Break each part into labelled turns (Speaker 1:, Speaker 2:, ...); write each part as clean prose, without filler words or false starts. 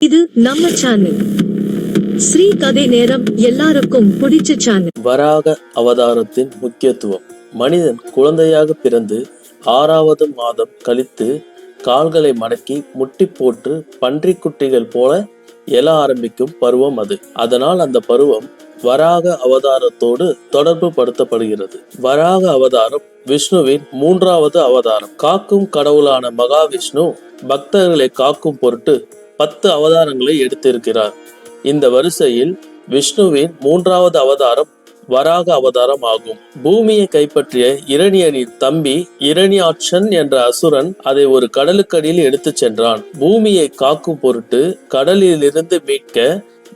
Speaker 1: இது நம்ம சேனல் ஸ்ரீ கதை நேரம். எல்லாருக்கும் பிடிச்ச சேனல்.
Speaker 2: வராக அவதாரத்தின் முக்கியத்துவம். மனிதன் குழந்தையாக பிறந்து 6வது மாதம் கழித்து கால்களை மடக்கி முட்டி போட்டு பன்றி குட்டிகள் போல எழ ஆரம்பிக்கும் பருவம் அது. அதனால் அந்த பருவம் வராக அவதாரத்தோடு தொடர்பு படுத்தப்படுகிறது. வராக அவதாரம் விஷ்ணுவின் 3வது அவதாரம். காக்கும் கடவுளான மகாவிஷ்ணு பக்தர்களை காக்கும் பொருட்டு 10 அவதாரங்களை எடுத்திருக்கிறார். இந்த வரிசையில் விஷ்ணுவின் 3வது அவதாரம் வராக அவதாரம் ஆகும். பூமியை கைப்பற்றிய இரணியனின் தம்பி இரணியாட்சன் என்ற அசுரன் அதை ஒரு கடலுக்கடியில் எடுத்து சென்றான். பூமியை காக்கும் பொருட்டு கடலிலிருந்து மீட்க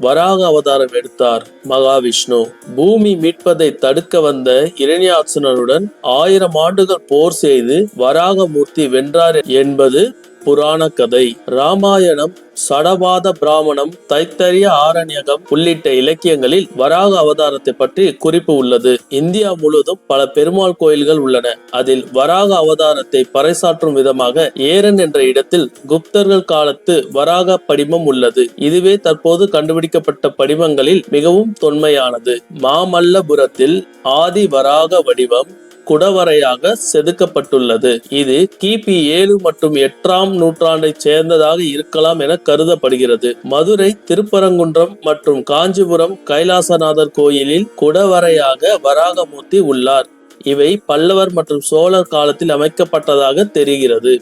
Speaker 2: வராக அவதாரம் எடுத்தார் மகாவிஷ்ணு. பூமி மீட்பதை தடுக்க வந்த இரணியாட்சனுடன் 1000 ஆண்டுகள் போர் செய்து வராகமூர்த்தி வென்றார் என்பது புராண கதை. ராமாயணம், சடபாத பிராமணம், தைத்தரிய ஆரண்யகம் உள்ளிட்ட இலக்கியங்களில் வராக அவதாரத்தை பற்றி குறிப்பு உள்ளது. இந்தியா முழுவதும் பல பெருமாள் கோயில்கள் உள்ளன. அதில் வராக அவதாரத்தை பறைசாற்றும் விதமாக ஏரன் என்ற இடத்தில் குப்தர்கள் காலத்து வராக படிமம் உள்ளது. இதுவே தற்போது கண்டுபிடிக்கப்பட்ட படிமங்களில் மிகவும் தொன்மையானது. மாமல்லபுரத்தில் ஆதி வராக வடிவம் குடவரையாக செதுக்கப்பட்டுள்ளது. இது கிபி 7 மற்றும் 8ஆம் நூற்றாண்டை சேர்ந்ததாக இருக்கலாம் என கருதப்படுகிறது. மதுரை, திருப்பரங்குன்றம் மற்றும் காஞ்சிபுரம் கைலாசநாதர் கோயிலில் குடவரையாக வராகமூர்த்தி உள்ளார். இவை பல்லவர் மற்றும் சோழர் காலத்தில் அமைக்கப்பட்டதாக தெரிகிறது.